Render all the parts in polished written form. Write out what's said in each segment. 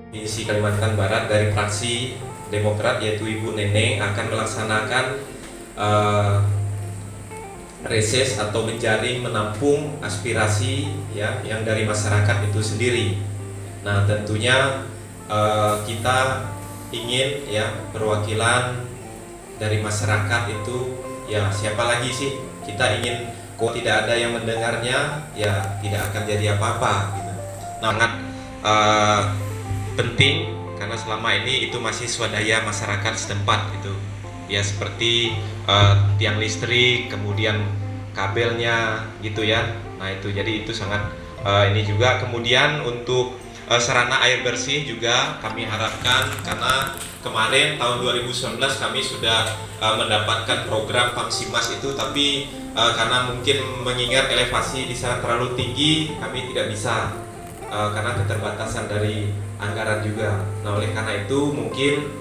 Divisi Kalimantan Barat dari fraksi Demokrat yaitu Ibu Neneng akan melaksanakan reses atau menjaring menampung aspirasi ya yang dari masyarakat itu sendiri. Nah tentunya kita ingin ya perwakilan dari masyarakat itu ya siapa lagi sih, kita ingin kok tidak ada yang mendengarnya ya tidak akan jadi apa-apa gitu. Sangat penting karena selama ini itu masih swadaya masyarakat setempat gitu ya, seperti tiang listrik kemudian kabelnya gitu ya. Nah itu jadi itu sangat ini juga. Kemudian untuk sarana air bersih juga kami harapkan, karena kemarin tahun 2019 kami sudah mendapatkan program Pamsimas itu, tapi karena mungkin mengingat elevasi di sana terlalu tinggi kami tidak bisa karena keterbatasan dari anggaran juga. Nah oleh karena itu mungkin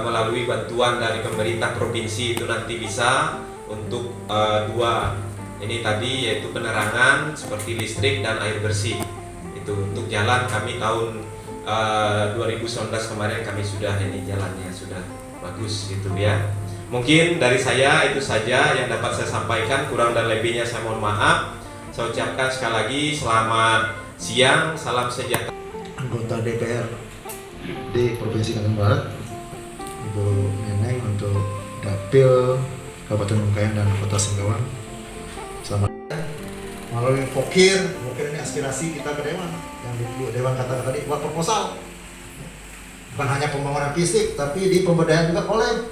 melalui bantuan dari pemerintah provinsi itu nanti bisa untuk dua ini tadi, yaitu penerangan seperti listrik dan air bersih. Itu untuk jalan kami tahun 2019 kemarin kami sudah ini jalannya sudah bagus gitu ya. Mungkin dari saya itu saja yang dapat saya sampaikan, kurang dan lebihnya saya mohon maaf. Saya ucapkan sekali lagi selamat siang, salam sejahtera. Anggota DPR di Provinsi Kalimantan Barat, Ibu Neneng untuk Dapil Kabupaten Bengkayang dan Kota Singkawang. Selamat. Melalui Pokir ini aspirasi kita ke Dewan, yang di Dewan katakan tadi buat proposal. Bukan hanya pembangunan fisik, tapi di pemberdayaan juga boleh,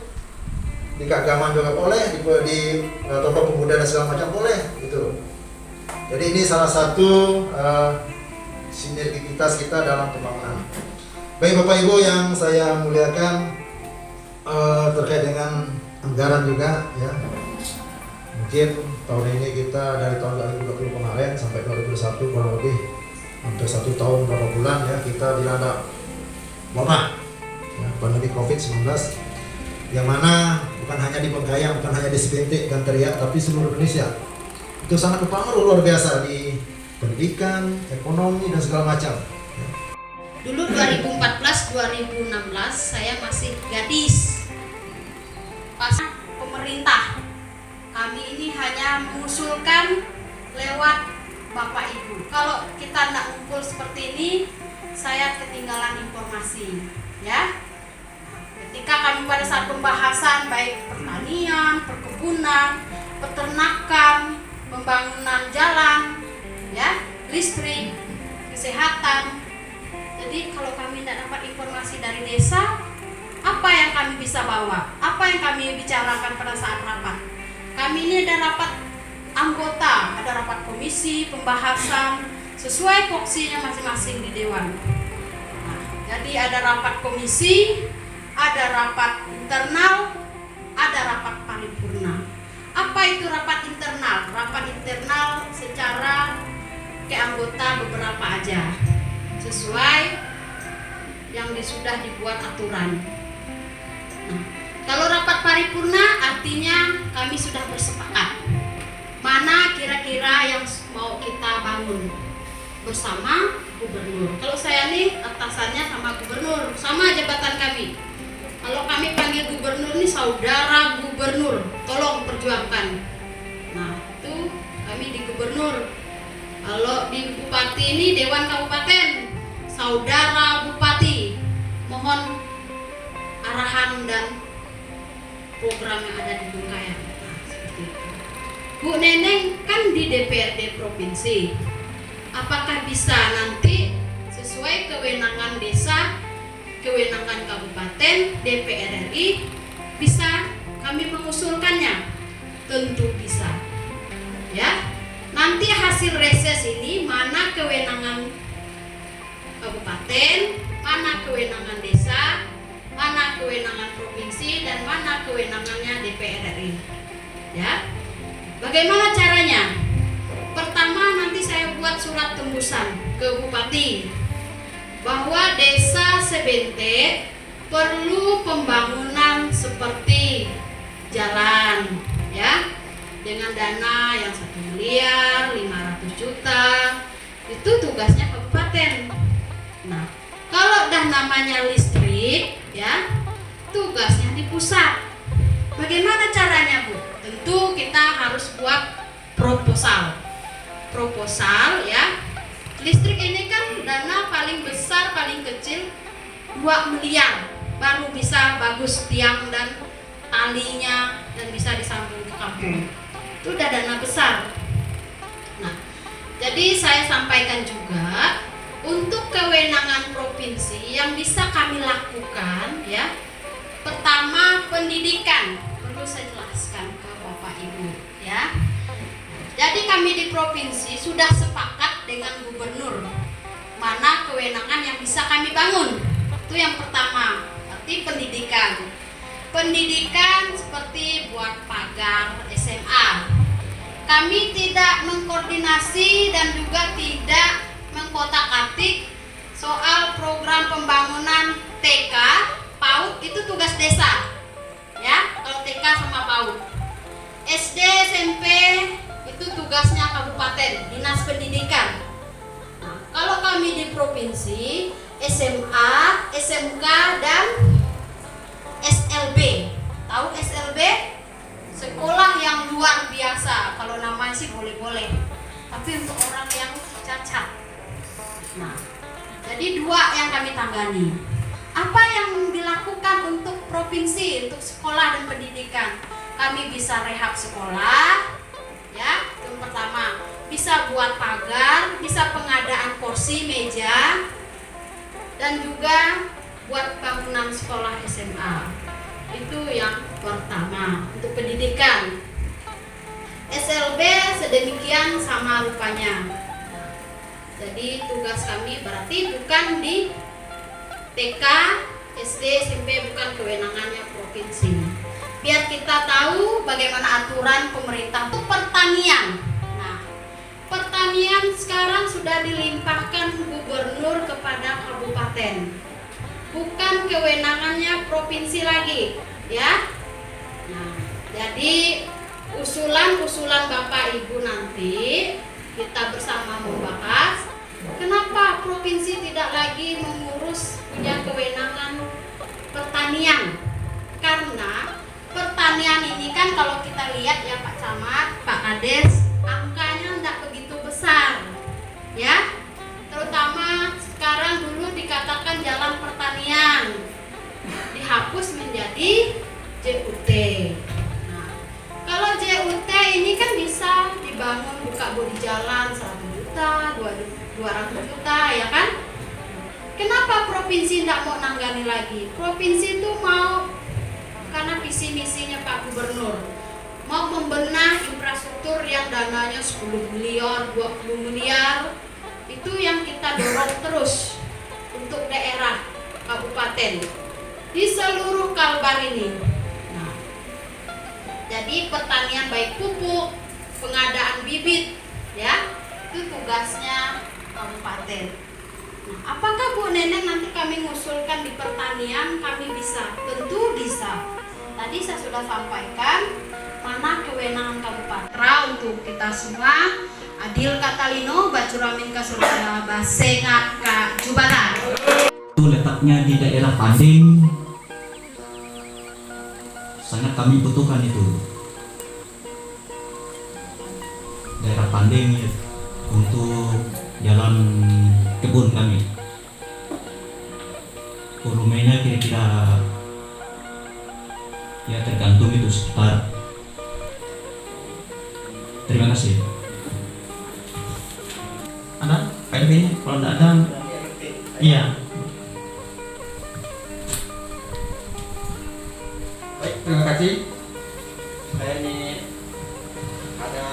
di keagamaan juga boleh, di tokoh pemuda dan segala macam boleh gitu. Jadi ini salah satu sinergitas kita dalam pembangunan. Baik Bapak Ibu yang saya muliakan, terkait dengan anggaran juga ya. Mungkin tahun ini kita dari tahun 2020 kemarin sampai 2021 kurang lebih hampir 1 tahun berapa bulan ya kita dilanda wabah ya, pandemi COVID-19, yang mana bukan hanya di Bengkayang, bukan hanya di Sebentik dan Teriak, tapi seluruh Indonesia. Itu sangat berpengaruh luar biasa di pendidikan, ekonomi dan segala macam. Dulu 2014-2016 saya masih gadis. Pas pemerintah, kami ini hanya mengusulkan lewat Bapak Ibu. Kalau kita tidak ngumpul seperti ini, saya ketinggalan informasi. Ya, ketika kami pada saat pembahasan baik pertanian, perkebunan, peternakan, pembangunan jalan, ya, listrik, kesehatan. Jadi kalau kami tidak dapat informasi dari desa, apa yang kami bisa bawa? Apa yang kami bicarakan pada saat rapat? Kami ini ada rapat anggota, ada rapat komisi, pembahasan sesuai voksinya masing-masing di Dewan. Nah, jadi ada rapat komisi, ada rapat internal, ada rapat paripurna. Apa itu rapat internal? Rapat internal secara keanggota beberapa aja, sesuai yang sudah dibuat aturan. Nah, kalau rapat paripurna artinya kami sudah bersepakat mana kira-kira yang mau kita bangun bersama gubernur. Kalau saya nih atasannya sama gubernur, sama jabatan kami. Kalau kami panggil gubernur nih saudara gubernur, tolong perjuangkan. Nah itu kami di gubernur. Kalau di bupati ini Dewan Kabupaten, saudara bupati, mohon arahan dan program yang ada di Bengkayang. Nah, seperti itu. Bu Neneng kan di DPRD provinsi. Apakah bisa nanti sesuai kewenangan desa, kewenangan kabupaten, DPR RI bisa kami mengusulkannya? Tentu bisa. Ya. Nanti hasil reses ini mana kewenangan kabupaten, mana kewenangan desa, mana kewenangan provinsi, dan mana kewenangannya DPR RI. Ya. Bagaimana caranya? Pertama pertama nanti saya buat surat tembusan ke Bupati bahwa Desa Sebente perlu pembangunan seperti jalan, ya, dengan dana yang 1.500.000.000, itu tugasnya kabupaten. Nah, kalau udah namanya listrik, ya, tugasnya di pusat. Bagaimana caranya, Bu? Tentu kita harus buat proposal, ya. Listrik ini kan dana paling besar, paling kecil 2 miliar baru bisa bagus tiang dan talinya dan bisa disambung ke kampung. Itu udah dana besar. Nah, jadi saya sampaikan juga untuk kewenangan provinsi yang bisa kami lakukan, ya. Pertama, pendidikan. Perlu saya jelaskan ke Bapak Ibu, ya. Jadi kami di provinsi sudah sepakat dengan gubernur mana kewenangan yang bisa kami bangun. Itu yang pertama, berarti pendidikan. Pendidikan seperti buat pagar SMA. Kami tidak mengkoordinasi dan juga tidak mengkotak-atik soal program pembangunan TK, PAUD itu tugas desa. Ya, kalau TK sama PAUD. SD, SMP itu tugasnya kabupaten, dinas pendidikan. Nah, kalau kami di provinsi, SMA, SMK dan SLB. Tahu SLB? Sekolah yang luar biasa. Kalau namanya sih boleh-boleh. Tapi untuk orang yang cacat. Nah, jadi 2 yang kami tangani. Apa yang dilakukan untuk provinsi, untuk sekolah dan pendidikan? Kami bisa rehab sekolah, ya, yang pertama. Bisa buat pagar, bisa pengadaan kursi, meja, dan juga buat bangunan sekolah SMA. Itu yang pertama untuk pendidikan. SLB sedemikian sama rupanya. Jadi tugas kami berarti bukan di TK, SD, SMP, bukan kewenangannya provinsi. Biar kita tahu bagaimana aturan pemerintah untuk pertanian. Nah, pertanian sekarang sudah dilimpahkan gubernur kepada kabupaten. Bukan kewenangannya provinsi lagi, ya. Nah, jadi usulan-usulan Bapak Ibu nanti kita bersama membahas kenapa provinsi tidak lagi mengurus punya kewenangan pertanian. Karena pertanian ini kan kalau kita lihat ya Pak Camat, Pak Kades, angkanya tidak begitu besar, ya. Terutama sekarang dulu dikatakan jalan pertanian dihapus menjadi JUT. Nah, kalau JUT ini kan bisa dibangun buka bodi jalan 100 juta, 200 juta, ya kan? Kenapa provinsi tidak mau nanggani lagi? Provinsi itu mau, karena visi misinya Pak Gubernur, mau membenah infrastruktur yang dananya 10 miliar, 20 miliar. Itu yang kita dorong terus untuk daerah kabupaten di seluruh Kalbar ini. Nah, jadi pertanian baik pupuk, pengadaan bibit, ya, itu tugasnya kabupaten. Nah, apakah Bu Neneng nanti kami ngusulkan di pertanian kami bisa? Tentu bisa. Tadi saya sudah sampaikan mana kewenangan kabupaten untuk kita semua. Adil Katalino, Bacuramin Kasurada, Basengat Ka Jubatan. Itu letaknya di daerah Panding. Sangat kami butuhkan itu. Daerah Panding untuk jalan kebun kami. Volumenya kira-kira ya tergantung itu sekitar. Terima kasih. Ada PRB-nya? Kalau tidak ada, iya. Baik, terima kasih. Saya ini ada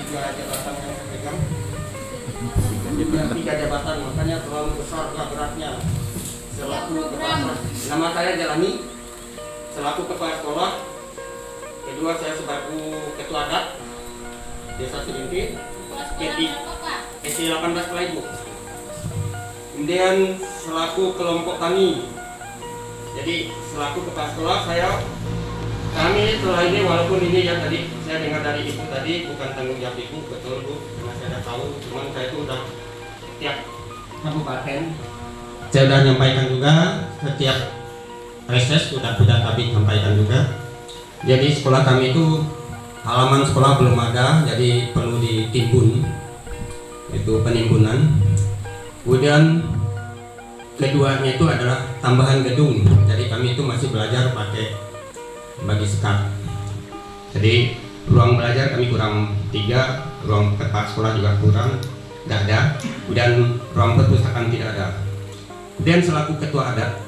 3 jabatan yang saya pegang. Jadi punya 3 jabatan, makanya terlalu besar beratnya. Selaku kepala, nama saya Jalani, selaku kepala sekolah. Kedua saya sebagai ketua adat Desa Sebente. SD 18 setelah Ibu. Kemudian selaku kelompok tani, jadi selaku kepala sekolah kami setelah ini, walaupun ini ya tadi saya dengar dari Ibu tadi bukan tanggung jawab Ibu, betul Bu, karena saya sudah tahu, cuman saya itu udah setiap kabupaten saya sudah nyampaikan juga, setiap reses sudah kami sampaikan juga. Jadi sekolah kami itu halaman sekolah belum ada, jadi perlu ditimbun, itu penimbunan. Kemudian keduanya itu adalah tambahan gedung, jadi kami itu masih belajar pakai bagi sekat. Jadi ruang belajar kami kurang 3, ruang kepala sekolah juga kurang, tidak ada. Kemudian ruang perpustakaan tidak ada. Kemudian selaku ketua adat,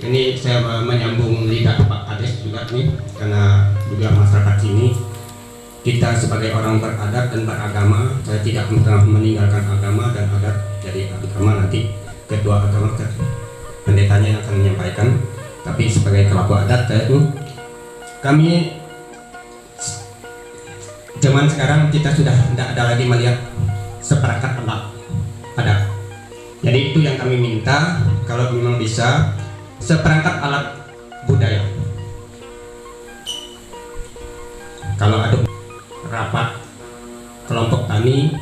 ini saya menyambung lidah Pak Kades juga nih, karena juga masyarakat sini kita sebagai orang beradat dan beragama, saya tidak pernah meninggalkan agama dan adat. Jadi agama nanti ketua agama pendetanya yang akan menyampaikan. Tapi sebagai pelaku adat saya itu, kami zaman sekarang kita sudah tidak ada lagi melihat seperangkat alat adat. Jadi itu yang kami minta, kalau memang bisa seperangkat alat budaya. Kalau ada rapat kelompok tani,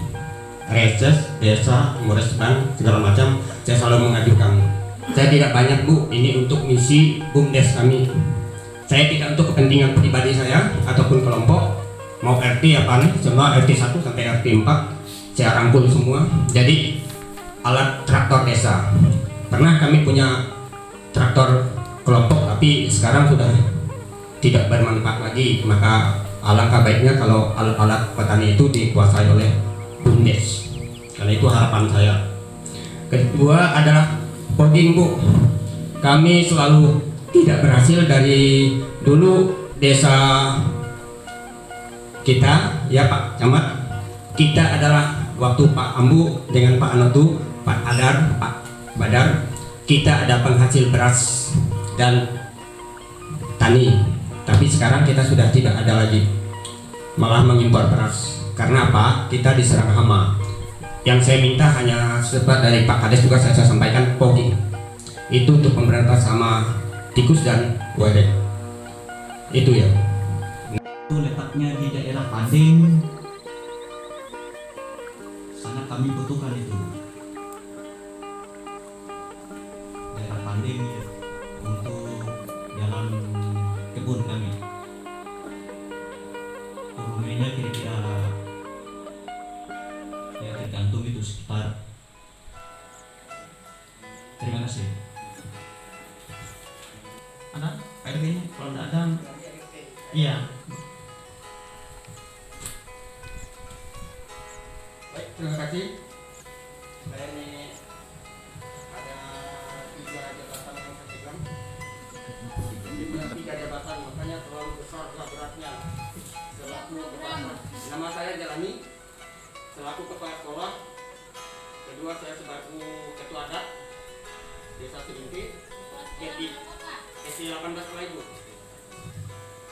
reses, desa, muresbang, segala macam, saya selalu mengajukan. Saya tidak banyak Bu, ini untuk misi BUMDes kami. Saya tidak untuk kepentingan pribadi saya ataupun kelompok, mau RT apa nih, semua RT 1 sampai RT 4 saya rangkul semua. Jadi alat traktor desa. Pernah kami punya traktor kelompok, tapi sekarang sudah tidak bermanfaat lagi. Maka alangkah baiknya kalau alat-alat petani itu dikuasai oleh BUMDes. Karena itu harapan saya. Kedua adalah poding Bu. Kami selalu tidak berhasil dari dulu desa kita ya Pak Camat. Kita adalah waktu Pak Ambu dengan Pak Anotu, Pak Adar, Pak Badar, kita ada penghasil beras dan tani. Tapi sekarang kita sudah tidak ada lagi, malah mengimpor beras. Karena apa? Kita diserang hama. Yang saya minta hanya sebab dari Pak Kades juga saya sampaikan, pogging itu untuk pemberantas sama tikus dan walet. Itu ya. Itu letaknya di daerah Pading. Sangat kami butuhkan itu. Daerah Pading ya, untuk jalan kebun kami. Volumenya kira-kira ya tergantung itu sekitar. Terima kasih. Ada RT-nya? Kalau tidak ada, iya. Baik, terima kasih. Saya ini ada 3 jabatan yang saya pegang. Jadi punya 3 jabatan, makanya terlalu besar beratnya. Selaku kepala, nama saya Jalani, selaku kepala sekolah. Kedua saya sebagai ketua adat Desa Seringki, SD 18 setelah Ibu.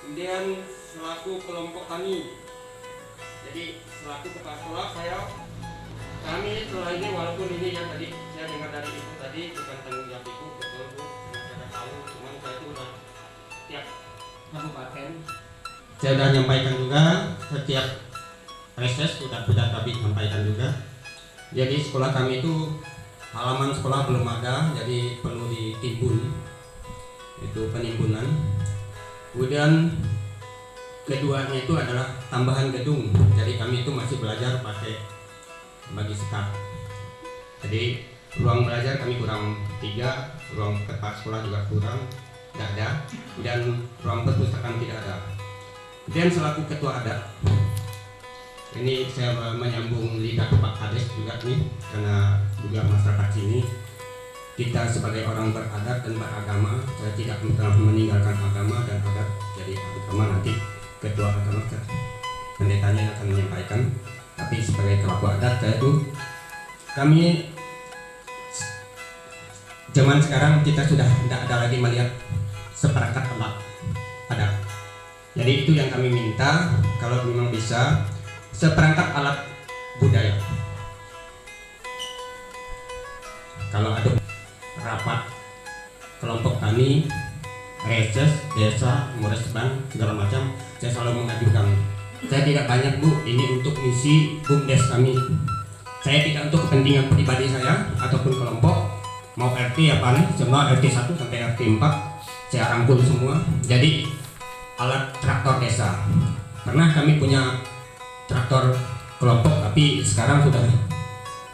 Kemudian selaku kelompok tani. Jadi selaku kepala sekolah kami setelah ini, walaupun ini yang tadi saya dengar dari Ibu tadi bukan tanggung jawab Ibu, betul Bu, karena saya tahu, cuman saya itu udah setiap kabupaten saya sudah nyampaikan juga, setiap reses sudah kami sampaikan juga. Jadi sekolah kami itu halaman sekolah belum ada, jadi perlu ditimbun, itu penimbunan. Kemudian keduanya itu adalah tambahan gedung, jadi kami itu masih belajar pakai bagi sekat. Jadi ruang belajar kami kurang 3, ruang kepala sekolah juga kurang, tidak ada, dan ruang perpustakaan tidak ada. Dan selaku ketua adat, ini saya menyambung lidah Pak Kades juga nih, karena juga masyarakat sini kita sebagai orang beradat dan beragama, saya tidak pernah meninggalkan agama dan adat. Jadi agama nanti ketua agama pendetanya akan menyampaikan. Tapi sebagai pelaku adat saya itu, kami zaman sekarang kita sudah tidak ada lagi melihat seperangkat alat adat. Jadi itu yang kami minta, kalau memang bisa seperangkat alat budaya. Kalau ada rapat kelompok tani, reses, desa, muresbang, segala macam, saya selalu mengajukan. Saya tidak banyak Bu, ini untuk misi BUMDes kami. Saya tidak untuk kepentingan pribadi saya ataupun kelompok, mau RT apa nih, semua RT 1 sampai RT 4 saya rangkul semua. Jadi alat traktor desa. Pernah kami punya traktor kelompok, tapi sekarang sudah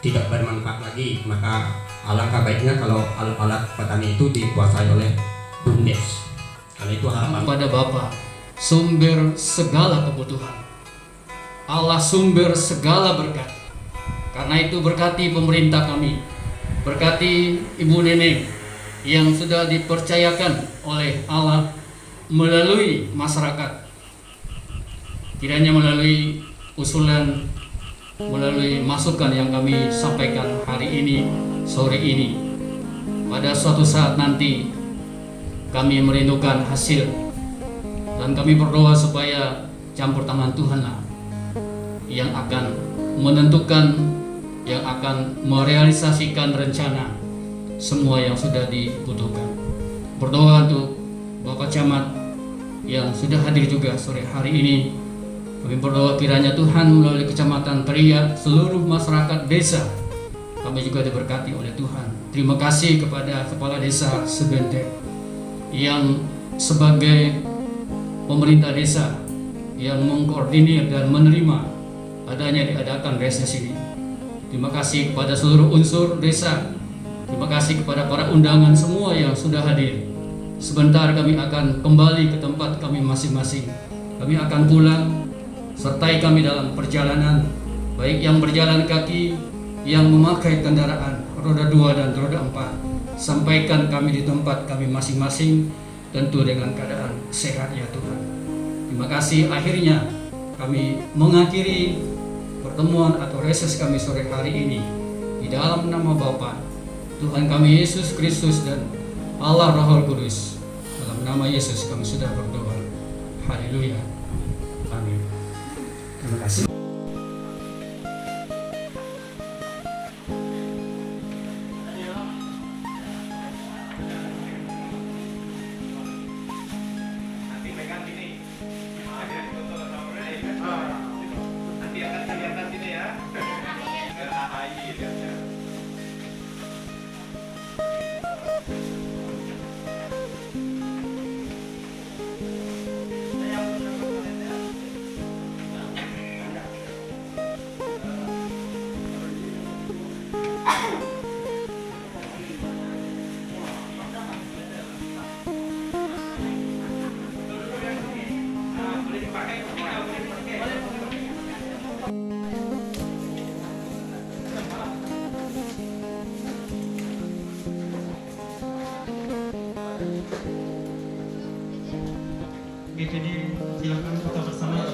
tidak bermanfaat lagi. Maka alangkah baiknya kalau alat-alat petani itu dikuasai oleh BUMDes. Karena itu harapan kepada Bapa, sumber segala kebutuhan, Allah sumber segala berkat. Karena itu berkati pemerintah kami, berkati Ibu Neneng yang sudah dipercayakan oleh Allah melalui masyarakat, tidak hanya melalui usulan, melalui masukan yang kami sampaikan hari ini, sore ini. Pada suatu saat nanti kami merindukan hasil, dan kami berdoa supaya campur tangan Tuhanlah yang akan menentukan, yang akan merealisasikan rencana semua yang sudah dibutuhkan. Berdoa untuk Bapak Camat yang sudah hadir juga sore hari ini. Kami berdoa kiranya Tuhan melalui Kecamatan Teria, seluruh masyarakat desa, kami juga diberkati oleh Tuhan. Terima kasih kepada Kepala Desa Sebenteng yang sebagai pemerintah desa yang mengkoordinir dan menerima adanya diadakan reses ini. Terima kasih kepada seluruh unsur desa. Terima kasih kepada para undangan semua yang sudah hadir. Sebentar kami akan kembali ke tempat kami masing-masing. Kami akan pulang, sertai kami dalam perjalanan, baik yang berjalan kaki, yang memakai kendaraan roda 2 dan roda 4. Sampaikan kami di tempat kami masing-masing, tentu dengan keadaan sehat ya Tuhan. Terima kasih. Akhirnya kami mengakhiri pertemuan atau reses kami sore hari ini di dalam nama Bapa, Tuhan kami Yesus Kristus, dan Allah Roh Kudus. Dalam nama Yesus kami sudah berdoa. Haleluya. Amin. Terima kasih. Nanti pegang gini. Nanti akan kelihatan sini ya. AHI lihatnya. Oke, jadi silakan kita bersama.